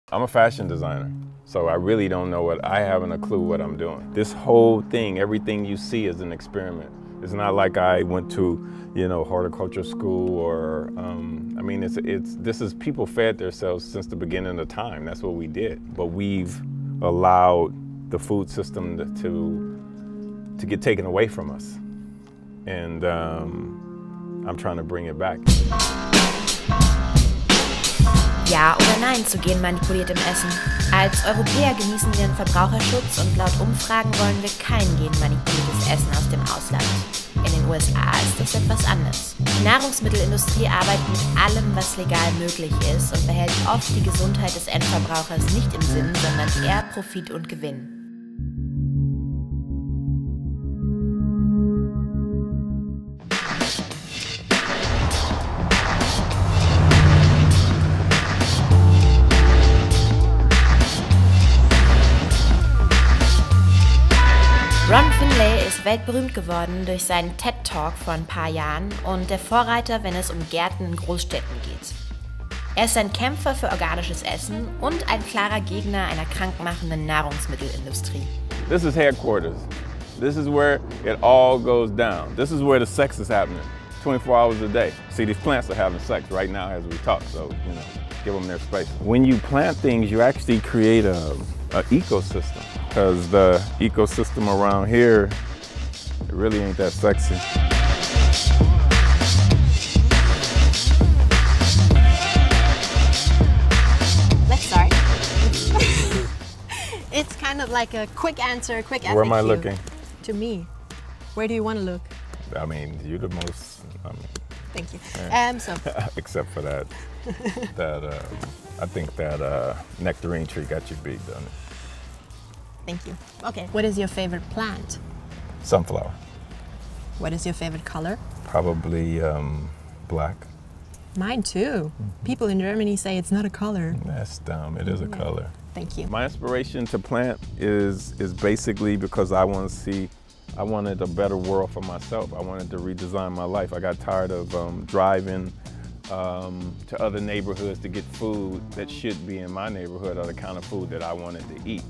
I'm a fashion designer, so I really don't know I haven't a clue what I'm doing. This whole thing, everything you see is an experiment. It's not like I went to, horticulture school or, I mean, this is people fed themselves since the beginning of time. That's what we did. But we've allowed the food system to get taken away from us. And I'm trying to bring it back. Ja oder nein zu genmanipuliertem Essen? Als Europäer genießen wir einen Verbraucherschutz und laut Umfragen wollen wir kein genmanipuliertes Essen aus dem Ausland. In den USA ist das etwas anderes. Die Nahrungsmittelindustrie arbeitet mit allem, was legal möglich ist und behält oft die Gesundheit des Endverbrauchers nicht im Sinn, sondern eher Profit und Gewinn. Ron Finley ist weltberühmt geworden durch seinen TED-Talk vor ein paar Jahren und der Vorreiter, wenn es um Gärten in Großstädten geht. Er ist ein Kämpfer für organisches Essen und ein klarer Gegner einer krankmachenden Nahrungsmittelindustrie. This is headquarters. This is where it all goes down. This is where the sex is happening 24 hours a day. See, these plants are having sex right now as we talk, so, give them their space. When you plant things, you actually create an ecosystem. Because the ecosystem around here, it really ain't that sexy. Let's start. It's kind of like a quick answer, quick FAQ. Where am I looking? To me. Where do you want to look? I mean, you're the most. Thank you. Yeah. So. Except for that, I think that nectarine tree got you beat, doesn't it? Thank you. Okay, what is your favorite plant? Sunflower. What is your favorite color? Probably black. Mine too. People in Germany say it's not a color. That's dumb, it is a color. Thank you. My inspiration to plant is basically because I wanted a better world for myself. I wanted to redesign my life. I got tired of driving to other neighborhoods to get food that should be in my neighborhood or the kind of food that I wanted to eat.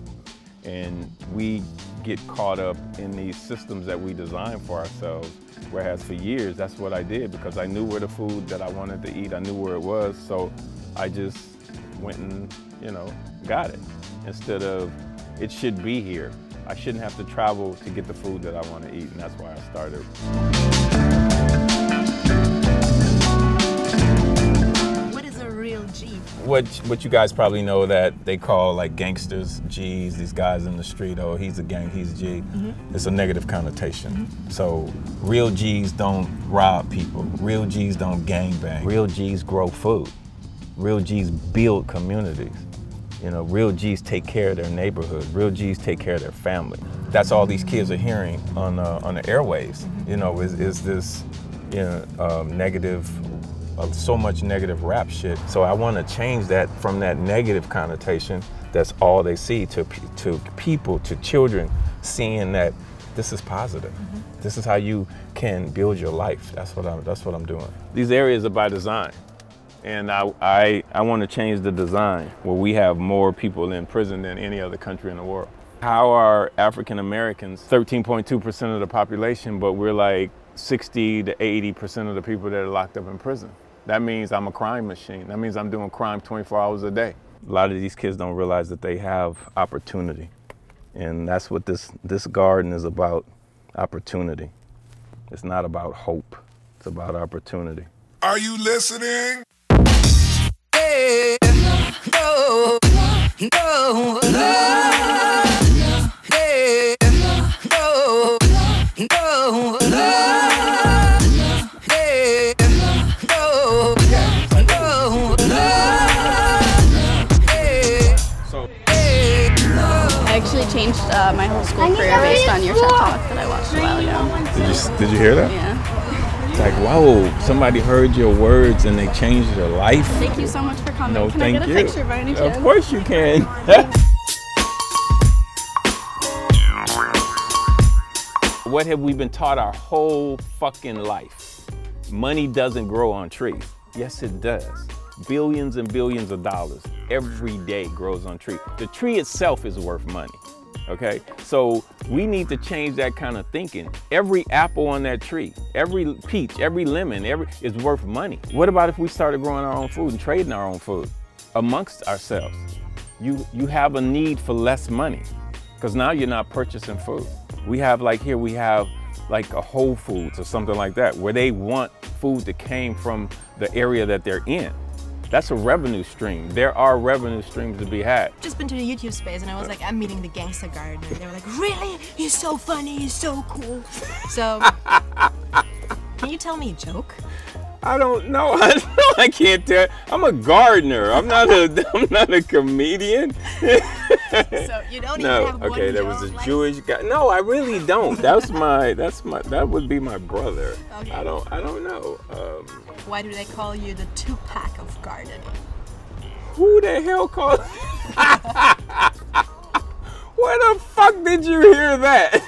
And we get caught up in these systems that we design for ourselves, whereas for years, that's what I did because I knew where the food that I wanted to eat, I knew where it was, so I just went and, got it. Instead of, it should be here. I shouldn't have to travel to get the food that I want to eat, and that's why I started. What you guys probably know that they call like gangsters G's, these guys in the street, oh, he's a gang, he's G. It's a negative connotation. So real G's don't rob people. Real G's don't gangbang. Real G's grow food. Real G's build communities. Real G's take care of their neighborhood. Real G's take care of their family. That's all these kids are hearing on the airwaves. Is this negative. So much negative rap shit. So I want to change that from that negative connotation. That's all they see to people, to children, seeing that this is positive. This is how you can build your life. That's what I'm doing. These areas are by design, and I want to change the design where we have more people in prison than any other country in the world. How are African Americans 13.2% of the population, but we're like 60 to 80% of the people that are locked up in prison? That means I'm a crime machine. That means I'm doing crime 24 hours a day. A lot of these kids don't realize that they have opportunity. And that's what this garden is about, opportunity. It's not about hope, it's about opportunity. Are you listening? Hey, no, no, no. Hey, no, no, no. I actually changed my whole school career based on your TED Talk that I watched a while ago. Did you hear that? Yeah. It's like, whoa, somebody heard your words and they changed their life. Thank you so much for coming. No, can I get a picture by any chance? Of course you can. What have we been taught our whole fucking life? Money doesn't grow on trees. Yes, it does. Billions and billions of dollars. every day grows on a tree. The tree itself is worth money. Okay, so we need to change that kind of thinking. Every apple on that tree, every peach, every lemon, is worth money. What about if we started growing our own food and trading our own food amongst ourselves? You have a need for less money because now you're not purchasing food. We have like here, we have like a Whole Foods or something like that where they want food that came from the area that they're in. That's a revenue stream. There are revenue streams to be had. Just been to the YouTube space and I was like, I'm meeting the gangster gardener. They were like, really? He's so funny, he's so cool. So, can you tell me a joke? I don't know. I can't tell. I'm a gardener. I'm not a comedian. So you don't even have one okay, there joke, was a like... Jewish guy. No, I really don't. That would be my brother. Okay. I don't know. Why do they call you the Tupac of gardening? Who the hell called? Where the fuck did you hear that?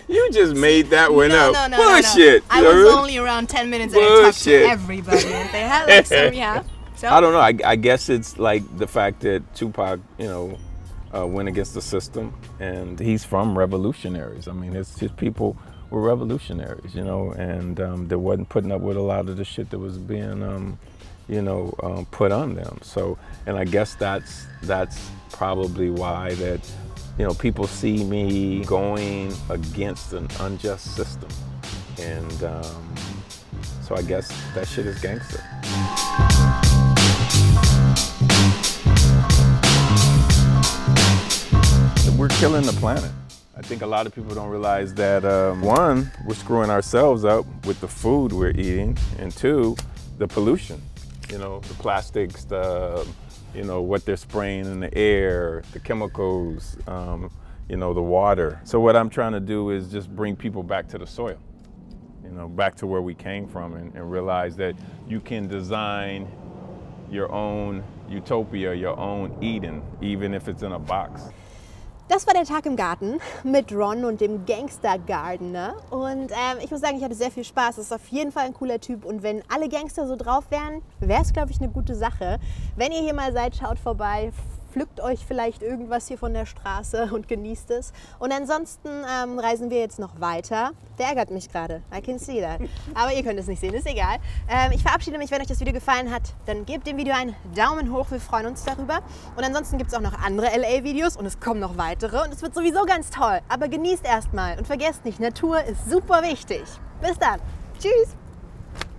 You just made that one up. No. Bullshit. I was only around 10 minutes and I talked to everybody and they had like some, yeah. So? I don't know. I guess it's like the fact that Tupac, went against the system, and he's from revolutionaries. I mean, his people were revolutionaries, and they wasn't putting up with a lot of the shit that was being, put on them. So, and I guess that's probably why that, people see me going against an unjust system, and so I guess that shit is gangster. We're killing the planet. I think a lot of people don't realize that, one, we're screwing ourselves up with the food we're eating, and two, the pollution. The plastics, what they're spraying in the air, the chemicals, the water. So what I'm trying to do is just bring people back to the soil, back to where we came from, and realize that you can design your own utopia, your own Eden, even if it's in a box. Das war der Tag im Garten mit Ron und dem Gangster Gardener. Und ich muss sagen, ich hatte sehr viel Spaß. Das ist auf jeden Fall ein cooler Typ. Und wenn alle Gangster so drauf wären, wäre es, glaube ich, eine gute Sache. Wenn ihr hier mal seid, schaut vorbei. Pflückt euch vielleicht irgendwas hier von der Straße und genießt es. Und ansonsten reisen wir jetzt noch weiter. Der ärgert mich gerade. I can see that. Aber ihr könnt es nicht sehen, ist egal. Ich verabschiede mich, wenn euch das Video gefallen hat, dann gebt dem Video einen Daumen hoch. Wir freuen uns darüber. Und ansonsten gibt es auch noch andere LA-Videos und es kommen noch weitere. Und es wird sowieso ganz toll. Aber genießt erstmal und vergesst nicht, Natur ist super wichtig. Bis dann. Tschüss.